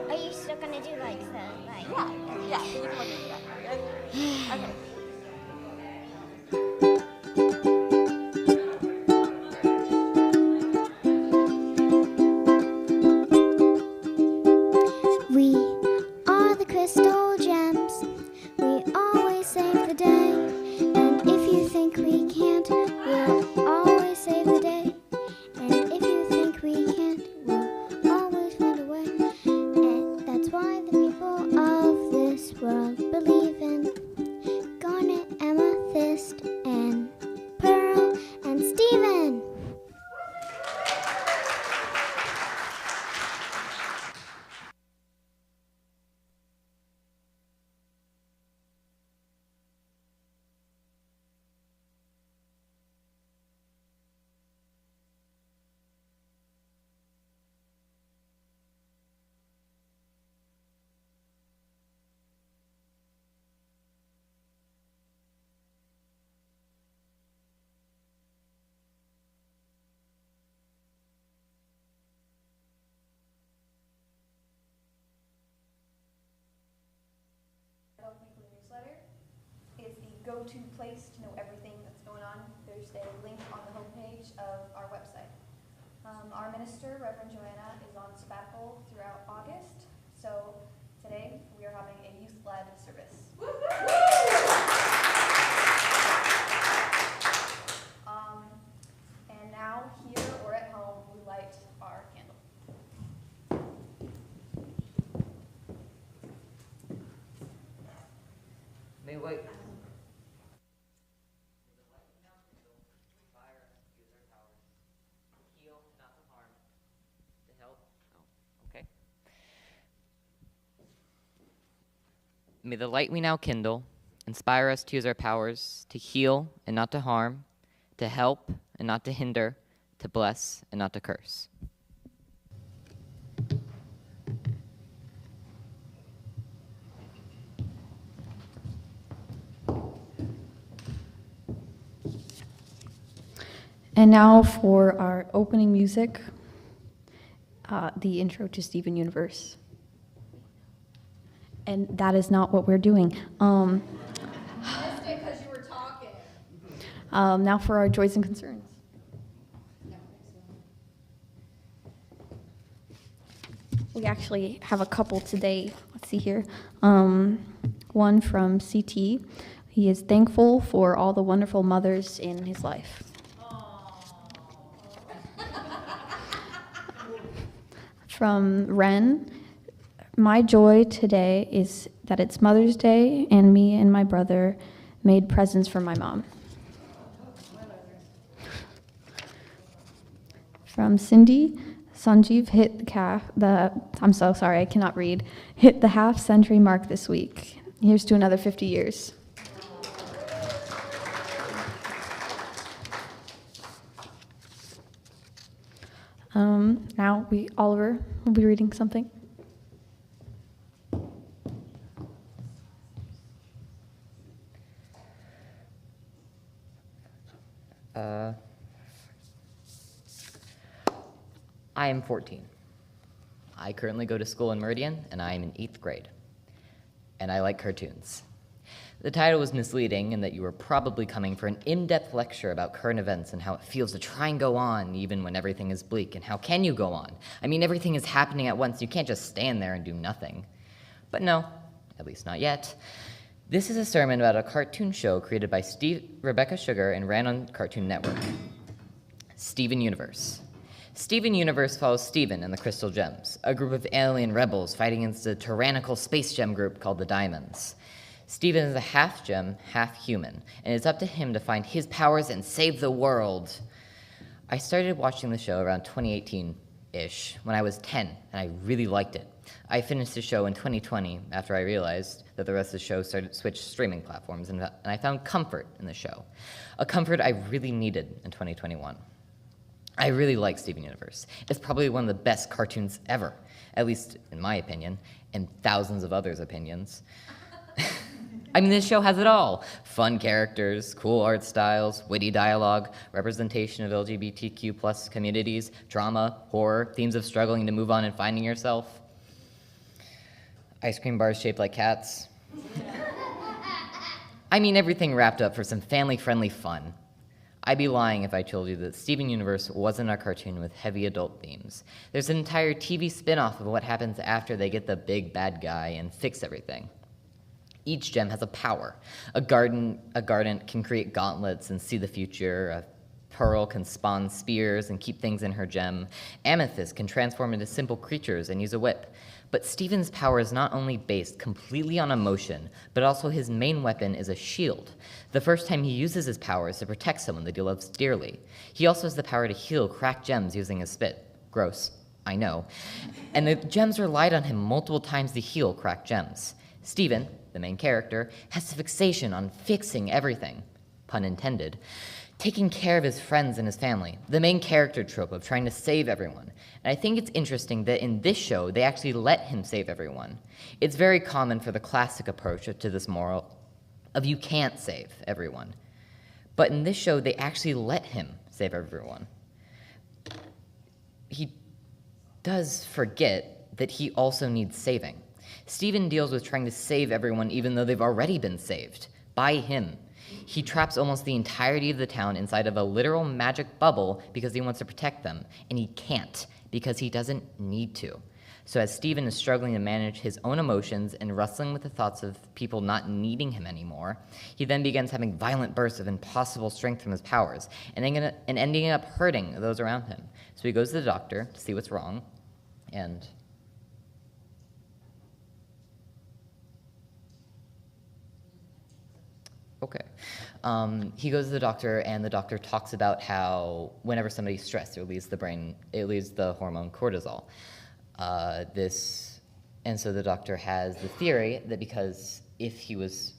Are you still gonna do like the Yeah. You can look at that. Are we good? Okay. We are the crystal gems. We always save the day. And if you think we can't, we'll always save the day. And if you think we can't, we'll always find a way. And that's why the people of this world believe in garnet, amethyst, and pearl, and Stephen. Weekly newsletter is the go-to place to know everything that's going on. There's a link on the homepage of our website. Our minister, Reverend Joanna, is on sabbatical throughout August, so today we are having a youth-led service. And now, here or at home, we light our candle. May wait. May the light we now kindle inspire us to use our powers to heal and not to harm, to help and not to hinder, to bless and not to curse. And now for our opening music, the intro to Steven Universe. And that is not what we're doing. Missed it because you were talking. Now for our joys and concerns. We actually have a couple today. Let's see here. One from CT. He is thankful for all the wonderful mothers in his life. From Ren, my joy today is that it's Mother's Day and me and my brother made presents for my mom. From Cindy, Sanjeev hit I'm so sorry, I cannot read, hit the half-century mark this week. Here's to another 50 years. Now Oliver will be reading something. I am 14. I currently go to school in Meridian, and I am in 8th grade. And I like cartoons. The title was misleading in that you were probably coming for an in-depth lecture about current events and how it feels to try and go on even when everything is bleak, and how can you go on? I mean, everything is happening at once. You can't just stand there and do nothing. But no, at least not yet. This is a sermon about a cartoon show created by Rebecca Sugar and ran on Cartoon Network. Steven Universe. Steven Universe follows Steven and the Crystal Gems, a group of alien rebels fighting against a tyrannical space gem group called the Diamonds. Steven is a half gem, half human, and it's up to him to find his powers and save the world. I started watching the show around 2018-ish, when I was 10, and I really liked it. I finished the show in 2020 after I realized that the rest of the show switched streaming platforms, and I found comfort in the show, a comfort I really needed in 2021. I really like Steven Universe. It's probably one of the best cartoons ever, at least in my opinion, and thousands of others' opinions. I mean, this show has it all. Fun characters, cool art styles, witty dialogue, representation of LGBTQ+ communities, drama, horror, themes of struggling to move on and finding yourself. Ice cream bars shaped like cats. I mean, everything wrapped up for some family-friendly fun. I'd be lying if I told you that Steven Universe wasn't a cartoon with heavy adult themes. There's an entire TV spin-off of what happens after they get the big bad guy and fix everything. Each gem has a power. A Guardian can create gauntlets and see the future. A Pearl can spawn spears and keep things in her gem. Amethyst can transform into simple creatures and use a whip. But Steven's power is not only based completely on emotion, but also his main weapon is a shield. The first time he uses his power is to protect someone that he loves dearly. He also has the power to heal cracked gems using his spit. Gross, I know. And the gems relied on him multiple times to heal cracked gems. Steven, the main character, has a fixation on fixing everything, pun intended, taking care of his friends and his family, the main character trope of trying to save everyone. And I think it's interesting that in this show, they actually let him save everyone. It's very common for the classic approach to this moral of you can't save everyone. But in this show, they actually let him save everyone. He does forget that he also needs saving. Steven deals with trying to save everyone even though they've already been saved by him. He traps almost the entirety of the town inside of a literal magic bubble because he wants to protect them, and he can't because he doesn't need to. So as Steven is struggling to manage his own emotions and wrestling with the thoughts of people not needing him anymore, he then begins having violent bursts of impossible strength from his powers and ending up hurting those around him. So he goes to the doctor to see what's wrong, and okay. He goes to the doctor, and the doctor talks about how whenever somebody's stressed, it leaves the hormone cortisol. And so the doctor has the theory that because if he was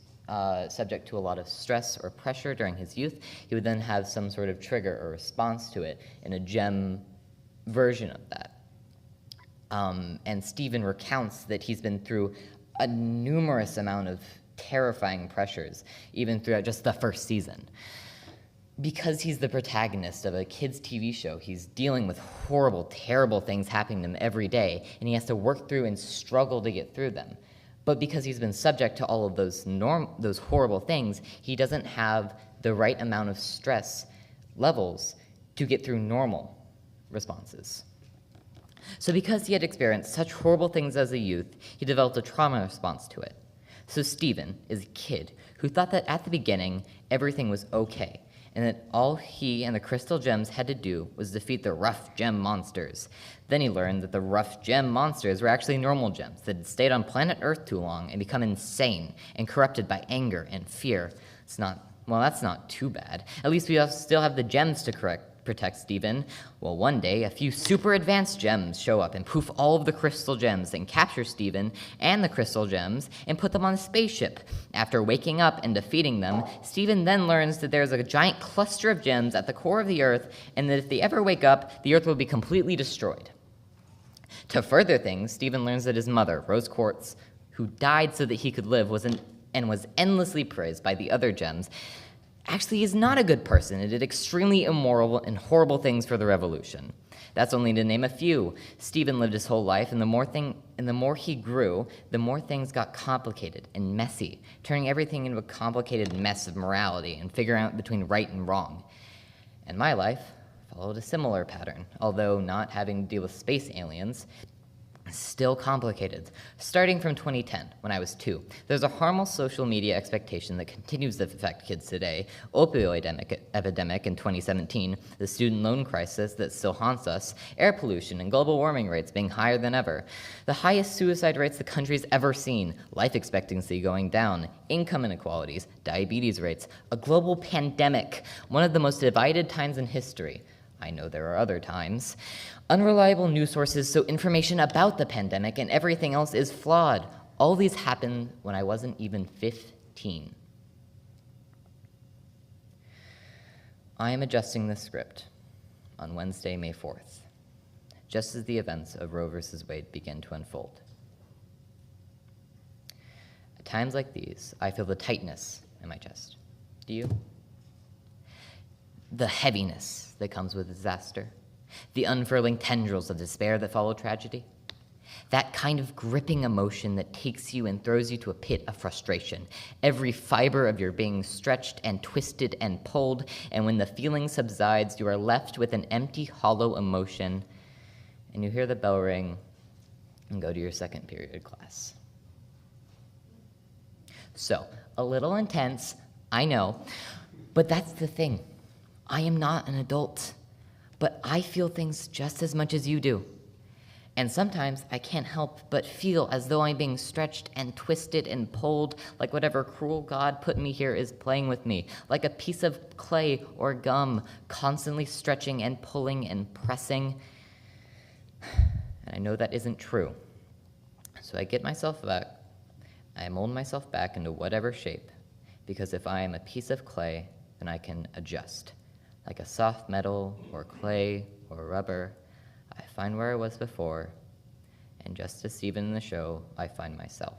subject to a lot of stress or pressure during his youth, he would then have some sort of trigger or response to it in a gem version of that. And Steven recounts that he's been through a numerous amount of terrifying pressures, even throughout just the first season. Because he's the protagonist of a kid's TV show, he's dealing with horrible, terrible things happening to him every day, and he has to work through and struggle to get through them. But because he's been subject to all of those horrible things, he doesn't have the right amount of stress levels to get through normal responses. So because he had experienced such horrible things as a youth, he developed a trauma response to it. So Steven is a kid who thought that at the beginning, everything was okay, and that all he and the crystal gems had to do was defeat the rough gem monsters. Then he learned that the rough gem monsters were actually normal gems that had stayed on planet Earth too long and become insane and corrupted by anger and fear. That's not too bad. At least we still have the gems to protect Steven. Well, one day, a few super advanced gems show up and poof all of the crystal gems and capture Steven and the crystal gems and put them on a spaceship. After waking up and defeating them, Steven then learns that there's a giant cluster of gems at the core of the Earth, and that if they ever wake up, the Earth will be completely destroyed. To further things, Steven learns that his mother, Rose Quartz, who died so that he could live, was endlessly praised by the other gems, actually is not a good person and did extremely immoral and horrible things for the revolution. That's only to name a few. Steven lived his whole life, and the more he grew, the more things got complicated and messy, turning everything into a complicated mess of morality and figuring out between right and wrong. And my life followed a similar pattern, although not having to deal with space aliens. Still complicated. Starting from 2010, when I was 2, there's a harmless social media expectation that continues to affect kids today, opioid epidemic in 2017, the student loan crisis that still haunts us, air pollution and global warming rates being higher than ever, the highest suicide rates the country's ever seen, life expectancy going down, income inequalities, diabetes rates, a global pandemic, one of the most divided times in history. I know there are other times. Unreliable news sources, so information about the pandemic and everything else is flawed. All these happened when I wasn't even 15. I am adjusting this script on Wednesday, May 4th, just as the events of Roe v. Wade begin to unfold. At times like these, I feel the tightness in my chest. Do you? The heaviness that comes with disaster, the unfurling tendrils of despair that follow tragedy, that kind of gripping emotion that takes you and throws you to a pit of frustration, every fiber of your being stretched and twisted and pulled, and when the feeling subsides, you are left with an empty, hollow emotion, and you hear the bell ring and go to your second period class. So, a little intense, I know, but that's the thing. I am not an adult, but I feel things just as much as you do. And sometimes I can't help but feel as though I'm being stretched and twisted and pulled, like whatever cruel God put me here is playing with me, like a piece of clay or gum, constantly stretching and pulling and pressing. And I know that isn't true. So I get myself back, I mold myself back into whatever shape, because if I am a piece of clay, then I can adjust. Like a soft metal or clay or rubber, I find where I was before, and just as Steven in the show, I find myself.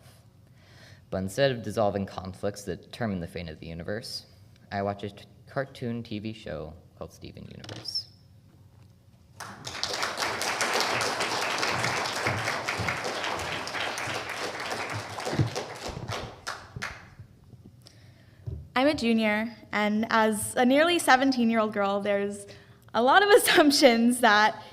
But instead of dissolving conflicts that determine the fate of the universe, I watch a cartoon TV show called Steven Universe. I'm a junior, and as a nearly 17-year-old girl, there's a lot of assumptions that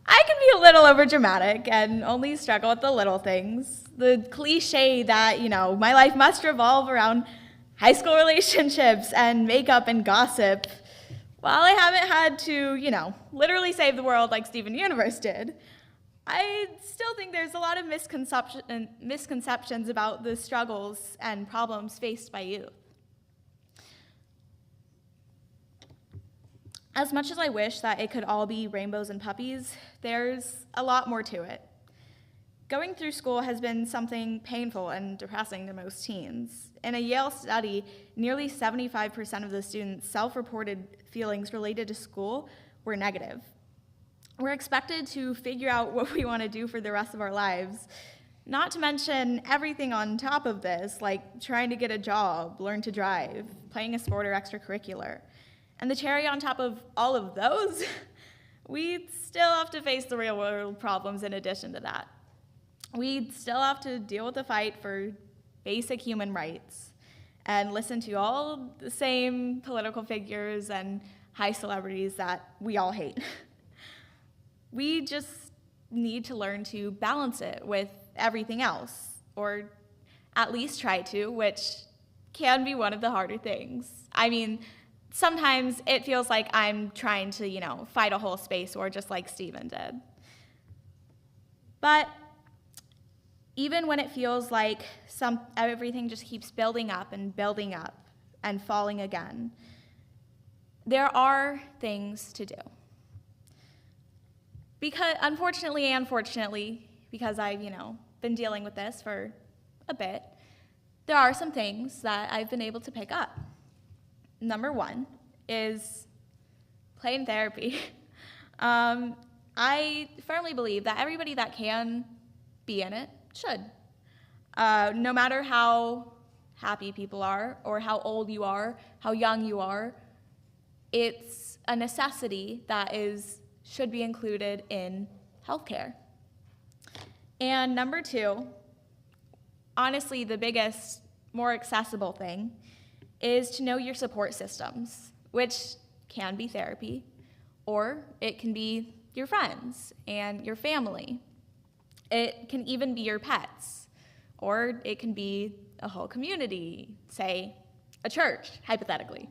I can be a little overdramatic and only struggle with the little things. The cliche that, my life must revolve around high school relationships and makeup and gossip. While I haven't had to, literally save the world like Steven Universe did, I still think there's a lot of misconceptions about the struggles and problems faced by youth. As much as I wish that it could all be rainbows and puppies, there's a lot more to it. Going through school has been something painful and depressing to most teens. In a Yale study, nearly 75% of the students' self-reported feelings related to school were negative. We're expected to figure out what we want to do for the rest of our lives, not to mention everything on top of this, like trying to get a job, learn to drive, playing a sport or extracurricular. And the cherry on top of all of those, we still have to face the real world problems in addition to that. We still have to deal with the fight for basic human rights and listen to all the same political figures and high celebrities that we all hate. We just need to learn to balance it with everything else, or at least try to, which can be one of the harder things. I mean, sometimes it feels like I'm trying to, fight a whole space war just like Stephen did. But even when it feels like everything just keeps building up and falling again, there are things to do. Because unfortunately, because I've, been dealing with this for a bit, there are some things that I've been able to pick up. Number one is plain therapy. I firmly believe that everybody that can be in it should. No matter how happy people are, or how old you are, how young you are, it's a necessity that should be included in healthcare. And number two, honestly, the biggest, more accessible thing is to know your support systems, which can be therapy, or it can be your friends and your family. It can even be your pets, or it can be a whole community, say a church, hypothetically.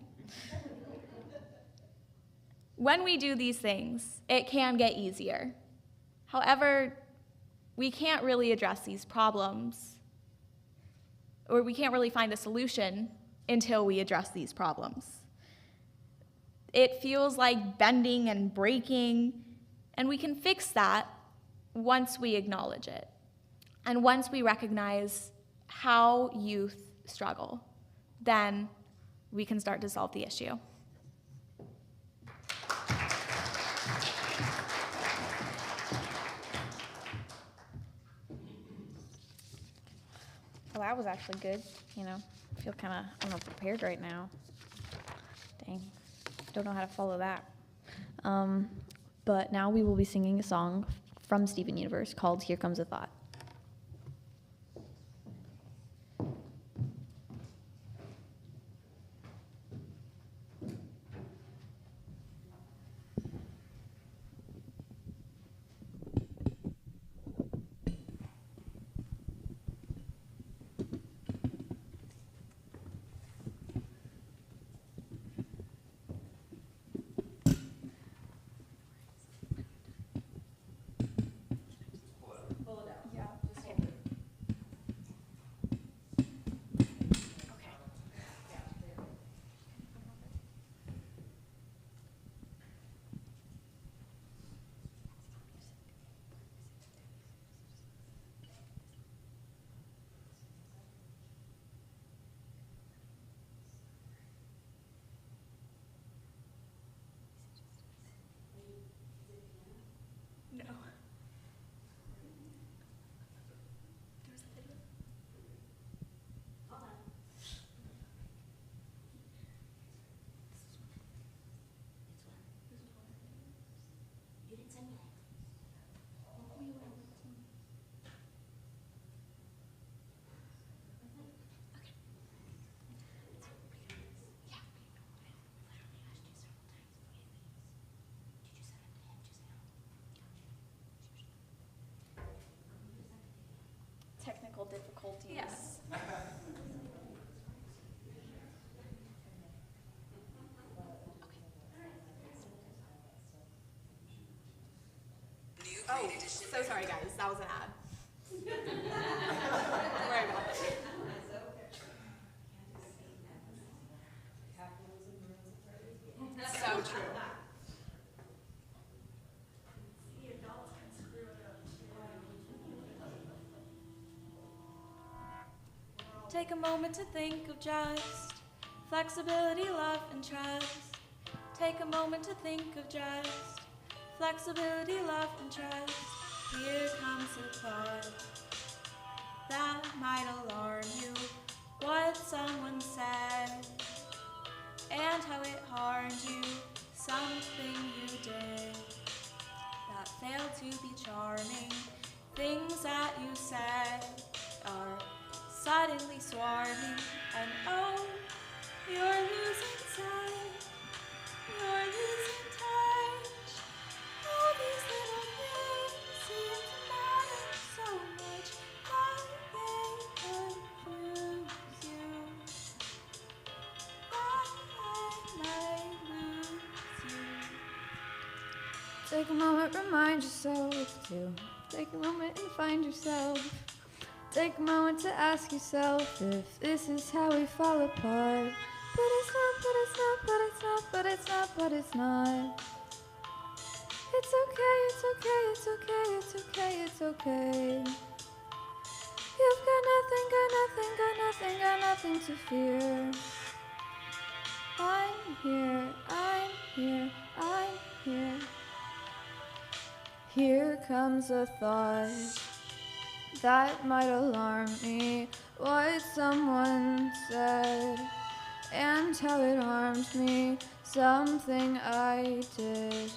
When we do these things, it can get easier. However, we can't really address these problems, or we can't really find a solution until we address these problems. It feels like bending and breaking, and we can fix that once we acknowledge it, and once we recognize how youth struggle, then we can start to solve the issue. Well, that was actually good. I feel kind of unprepared right now. Dang, don't know how to follow that. But now we will be singing a song from Steven Universe called Here Comes a Thought. Technical difficulties. Yes. Oh, so sorry guys, that was an ad. Don't worry about it. So true. Take a moment to think of just flexibility, love, and trust. Take a moment to think of just flexibility, love, and trust. Here comes a thought that might alarm you. What someone said and how it harmed you. Something you did that failed to be charming. Things that you said are suddenly swarming, and oh, you're losing sight, you're losing touch. All these little things seem to matter so much, how they confuse you. That might Take a moment, remind yourself to take a moment and find yourself. Take a moment to ask yourself if this is how we fall apart. But it's not, but it's not, but it's not, but it's not, but it's not. It's okay, it's okay, it's okay, it's okay, it's okay. You've got nothing, got nothing, got nothing, got nothing to fear. I'm here, I'm here, I'm here. Here comes a thought that might alarm me. What someone said and how it harmed me. Something I did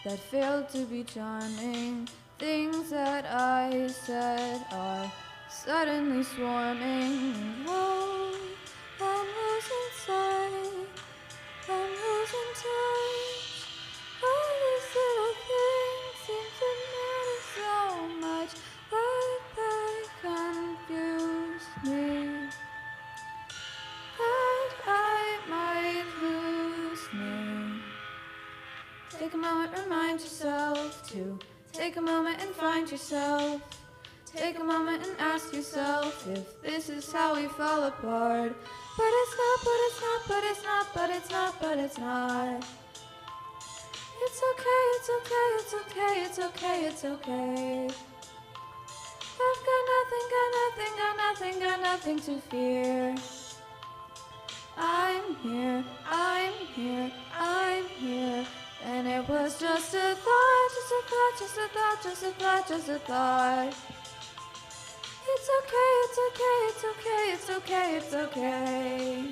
that failed to be charming. Things that I said are suddenly swarming. Whoa, I'm losing sight, I'm losing touch. All these little things seem to matter so much that confuse me, that I might lose me. Take a moment, remind yourself to take a moment and find yourself. Take a moment and ask yourself if this is how we fall apart. But it's not, but it's not, but it's not, but it's not, but it's not. It's okay, it's okay, it's okay, it's okay, it's okay. I've got nothing, got nothing, got nothing, got nothing to fear. I'm here, I'm here, I'm here. And it was just a thought, just a thought, just a thought, just a thought, just a thought. It's okay, it's okay, it's okay, it's okay, it's okay.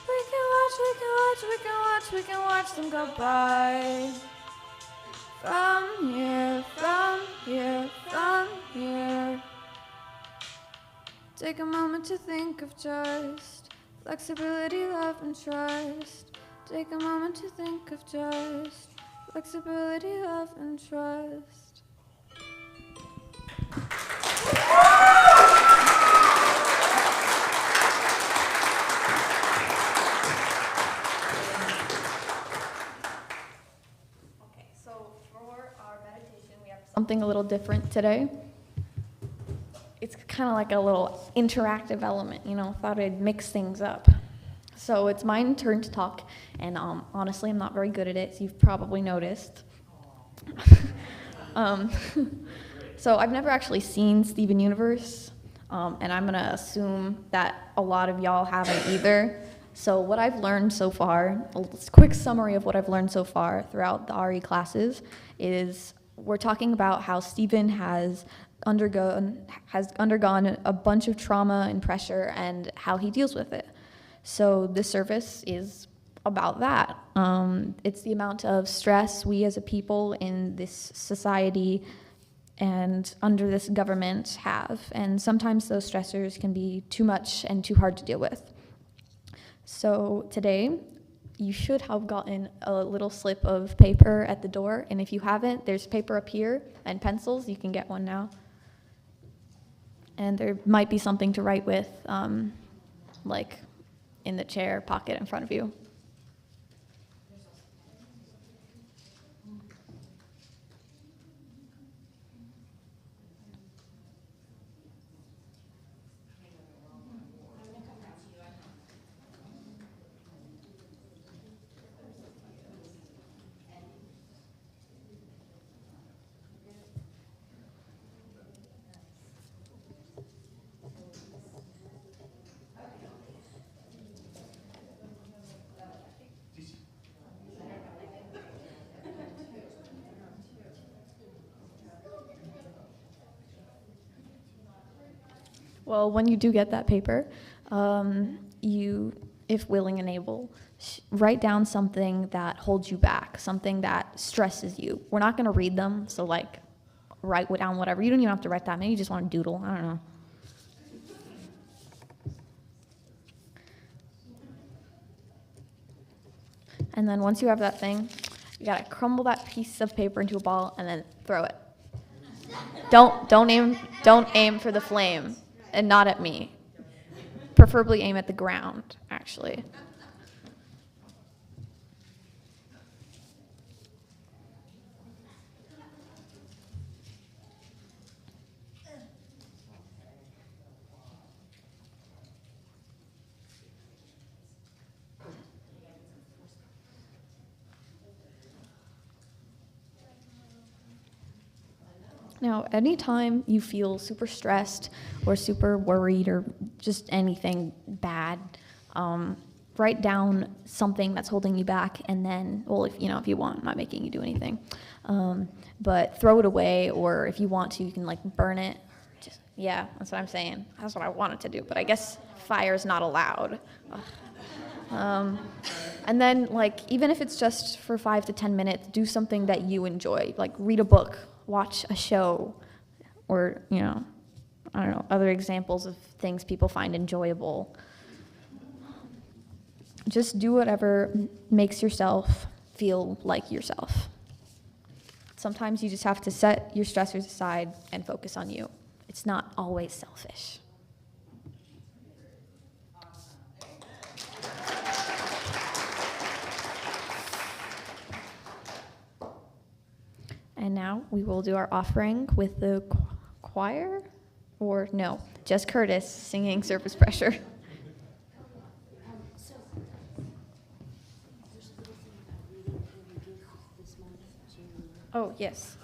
We can watch, we can watch, we can watch, we can watch them go by. From here, from here, from here. Take a moment to think of just flexibility, love, and trust. Take a moment to think of just flexibility, love, and trust. Okay, so for our meditation, we have Something a little different today. It's kind of like a little interactive element, thought I'd mix things up. So it's my turn to talk, and honestly, I'm not very good at it, so you've probably noticed. So I've never actually seen Steven Universe, and I'm gonna assume that a lot of y'all haven't either. So what I've learned so far, a quick summary of what I've learned so far throughout the RE classes is we're talking about how Steven has undergone a bunch of trauma and pressure and how he deals with it. So this service is about that. It's the amount of stress we as a people in this society and under this government have. And sometimes those stressors can be too much and too hard to deal with. So today, you should have gotten a little slip of paper at the door. And if you haven't, there's paper up here and pencils. You can get one now. And there might be something to write with, like in the chair pocket in front of you. Well, when you do get that paper, you, if willing and able, write down something that holds you back, something that stresses you. We're not going to read them, so like write down whatever. You don't even have to write that many, you just want to doodle. I don't know. And then once you have that thing, you got to crumble that piece of paper into a ball and then throw it. Don't aim for the flame. And not at me. Preferably aim at the ground, actually. Now, anytime you feel super stressed or super worried or just anything bad, write down something that's holding you back, and then, well, if you want, I'm not making you do anything, but throw it away, or if you want to, you can like burn it. Yeah, that's what I'm saying. That's what I wanted to do, but I guess fire's not allowed. And then, like, even if it's just for 5 to 10 minutes, do something that you enjoy, like read a book, watch a show, or, I don't know, other examples of things people find enjoyable. Just do whatever makes yourself feel like yourself. Sometimes you just have to set your stressors aside and focus on you. It's not always selfish. And now we will do our offering with the choir, or no, just Curtis singing Surface Pressure. Oh, yes.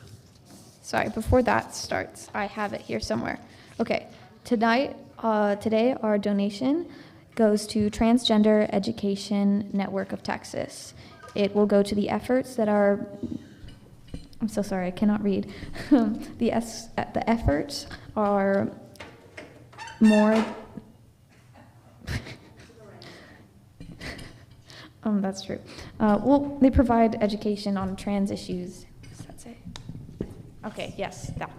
Sorry, before that starts, I have it here somewhere. Okay, today our donation goes to Transgender Education Network of Texas. It will go to the efforts that are, I'm so sorry, I cannot read. The efforts are more, that's true. Well, they provide education on trans issues. Does that say? Okay, yes, that.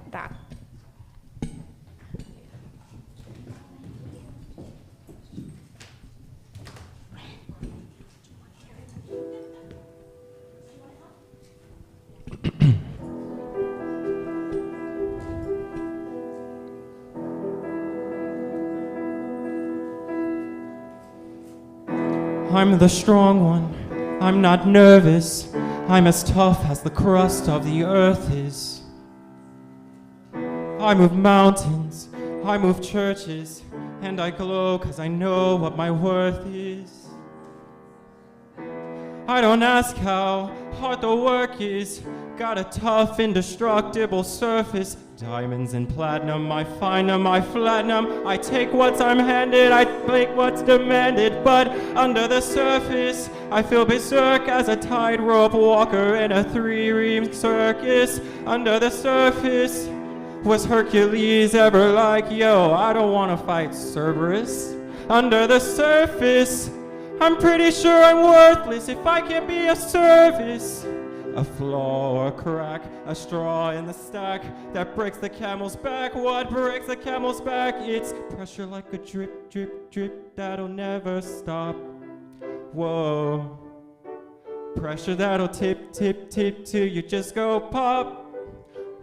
I'm the strong one, I'm not nervous, I'm as tough as the crust of the earth is. I move mountains, I move churches, and I glow 'cause I know what my worth is. I don't ask how hard the work is, got a tough, indestructible surface. Diamonds and platinum, I find them, I flatten them. I take what's I'm handed, I take what's demanded. But under the surface, I feel berserk as a tightrope walker in a three-ring circus. Under the surface, was Hercules ever like, yo, I don't want to fight Cerberus? Under the surface, I'm pretty sure I'm worthless if I can't be of service. A flaw or a crack, a straw in the stack that breaks the camel's back. What breaks the camel's back? It's pressure like a drip, drip, drip that'll never stop. Whoa. Pressure that'll tip, tip, tip till you just go pop.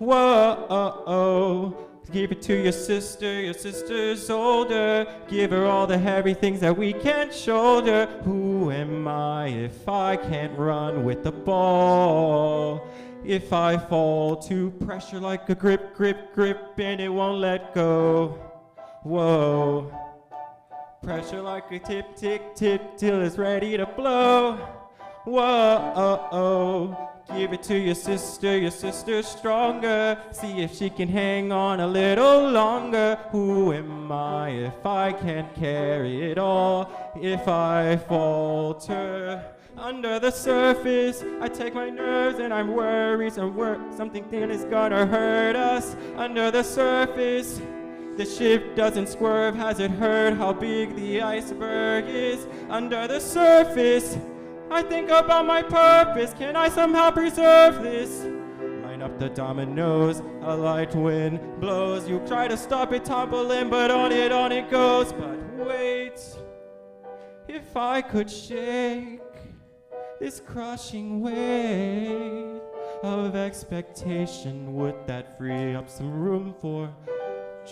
Whoa. Give it to your sister's older. Give her all the heavy things that we can't shoulder. Who am I if I can't run with the ball? If I fall to pressure like a grip, grip, grip, and it won't let go. Whoa. Pressure like a tip, tick, tip, till it's ready to blow. Whoa. Give it to your sister's stronger. See if she can hang on a little longer. Who am I if I can't carry it all? If I falter under the surface, I take my nerves and I'm worried something is gonna hurt us. Under the surface, the ship doesn't swerve. Has it heard how big the iceberg is? Under the surface, I think about my purpose. Can I somehow preserve this? Line up the dominoes, a light wind blows. You try to stop it tumbling, but on it goes. But wait, if I could shake this crushing weight of expectation, would that free up some room for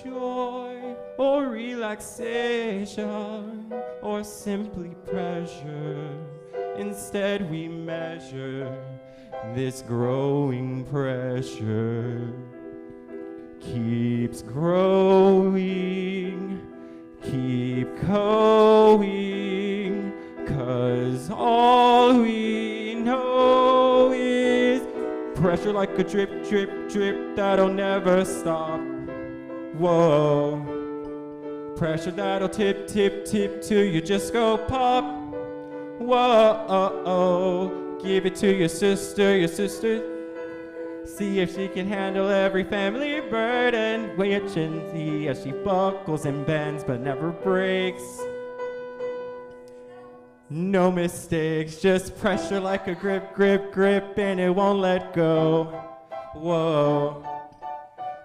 joy or relaxation or simply pressure? Instead we measure this growing pressure. Keeps growing, keep going, 'cause all we know is pressure. pressure like a drip, drip, drip that'll never stop. Whoa. Pressure that'll tip, tip, tip till you just go pop. Whoa. Give it to your sister, see if she can handle every family burden. Watch and see as she buckles and bends but never breaks. No mistakes, just pressure like a grip, grip, grip, and it won't let go. Whoa.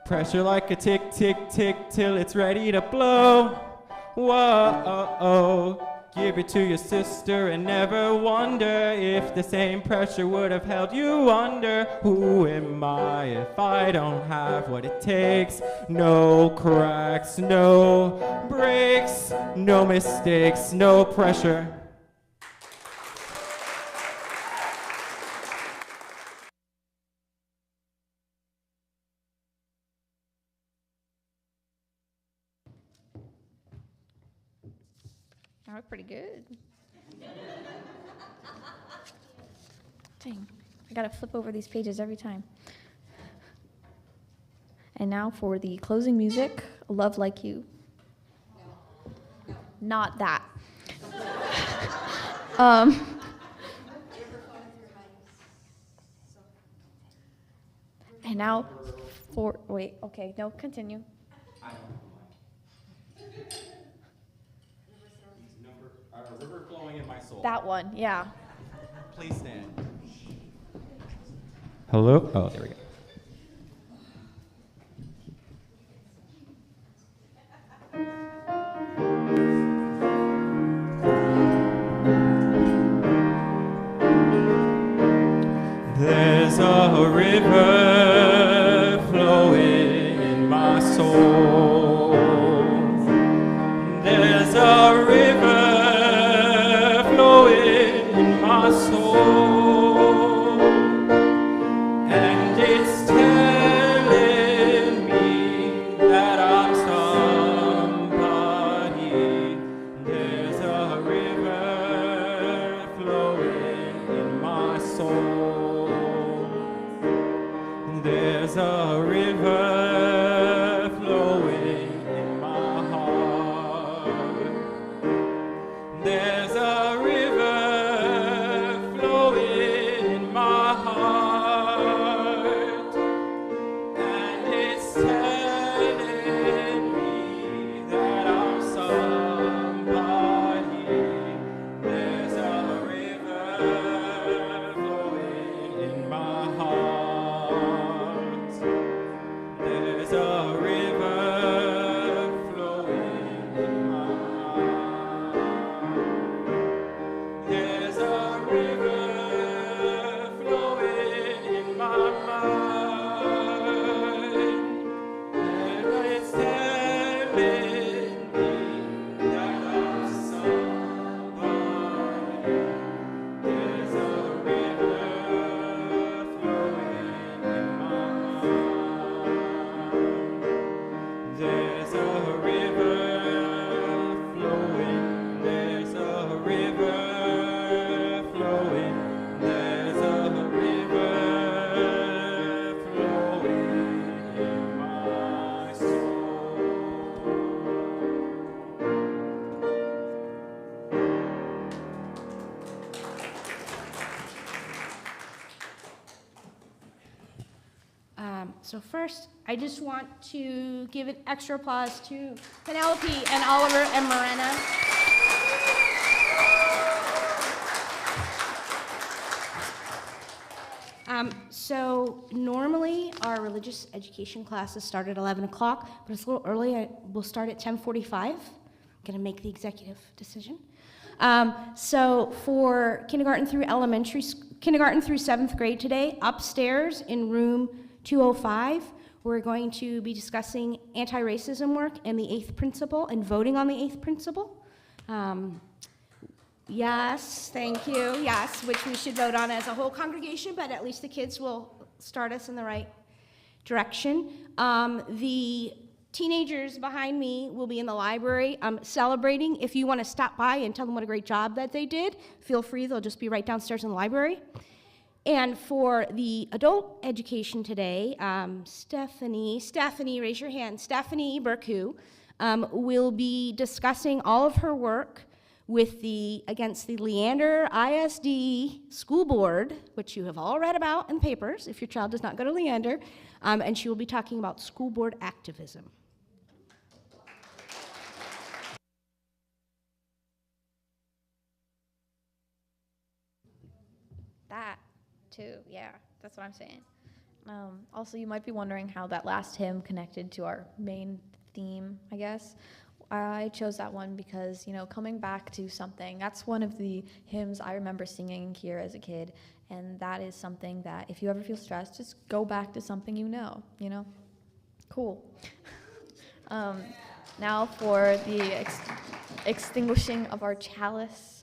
Pressure like a tick, tick, tick till it's ready to blow. Whoa. Give it to your sister and never wonder if the same pressure would have held you under. Who am I if I don't have what it takes? No cracks, no breaks, no mistakes, no pressure. That was pretty good. Dang, I gotta flip over these pages every time. And now for the closing music, Love Like You. No. Not that. And now for, wait, okay, no, continue. River flowing in my soul. That one, yeah. Please stand. Hello? Oh, there we go. There's a river flowing in my soul. There's a river in my soul, and it's telling me that I'm somebody. There's a river flowing in my soul. There's a river flowing in my heart. There's a river flowing in my heart, and it's telling me that I'm somebody. There's a river flowing in my heart. There's a river flowing in my heart. There's a river flowing in my mind, and it's telling me that I'm somebody. There's a river flowing in my mind. There's a river flowing. There's a river flowing. There's a river flowing in my soul. So first, I just want to give an extra applause to Penelope and Oliver and Marenna. So normally our religious education classes start at 11 o'clock, but it's a little early. We'll start at 10:45. I'm gonna make the executive decision. So for kindergarten through kindergarten through 7th grade today, upstairs in room 205, we're going to be discussing anti-racism work and the 8th principle and voting on the 8th principle. Yes, thank you, yes, which we should vote on as a whole congregation, but at least the kids will start us in the right direction. The teenagers behind me will be in the library celebrating. If you want to stop by and tell them what a great job that they did, feel free, they'll just be right downstairs in the library. And for the adult education today, Stephanie, raise your hand, Stephanie Burku, will be discussing all of her work against the Leander ISD School Board, which you have all read about in the papers if your child does not go to Leander, and she will be talking about school board activism. That, too, yeah, that's what I'm saying. Also, you might be wondering how that last hymn connected to our main theme, I guess. I chose that one because, coming back to something, that's one of the hymns I remember singing here as a kid, and that is something that if you ever feel stressed, just go back to something you know? Cool. Now for the extinguishing of our chalice.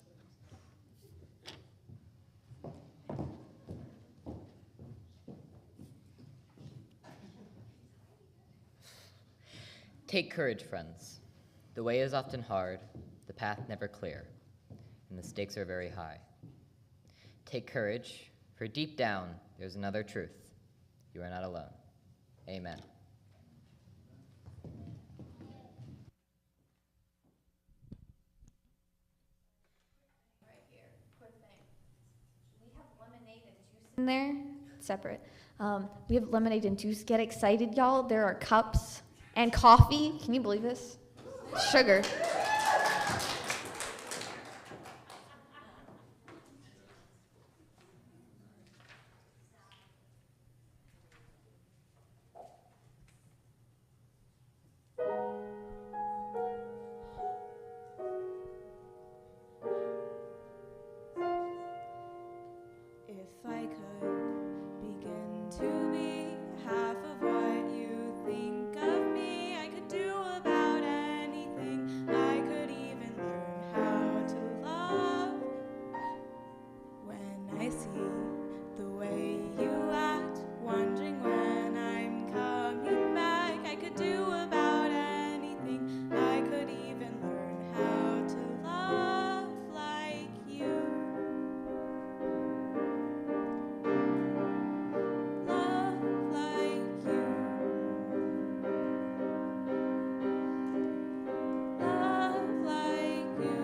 Take courage, friends. The way is often hard, the path never clear, and the stakes are very high. Take courage, for deep down there's another truth. You are not alone. Amen. In there, separate. We have lemonade and juice. Get excited, y'all. There are cups and coffee. Can you believe this? Sugar. If I could begin to be half of what you think of me, I could do about anything. I could even learn how to love. When I see the way you act, wondering when I'm coming back, I could do about anything. I could even learn how to love like you. Love like you. Love like you.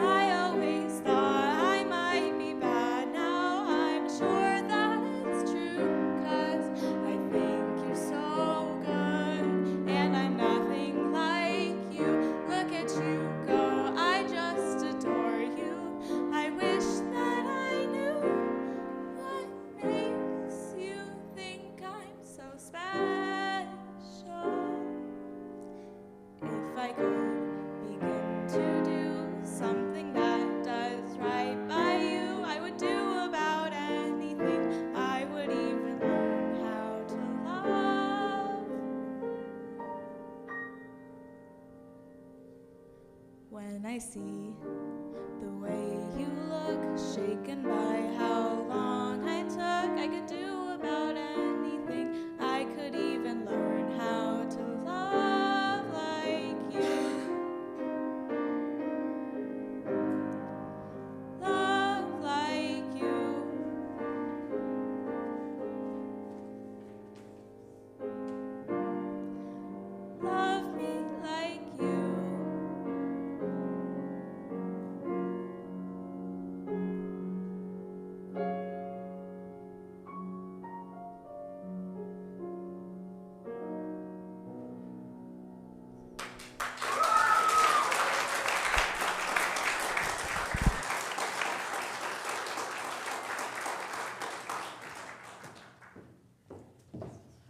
I always thought I might be bad. Now I'm sure that it's true, 'cause I think you're so good, and I'm nothing like you. Look at you go, I just adore you. I wish that I knew what makes you think I'm so special. If I could begin to do something that does right by you, I would do about anything. I would even learn how to love. When I see the way you look, shaken by how long I took, I could do about anything. I could even learn how to love like you. Love like you. Love me like you.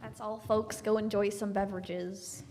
That's all, folks. Go enjoy some beverages.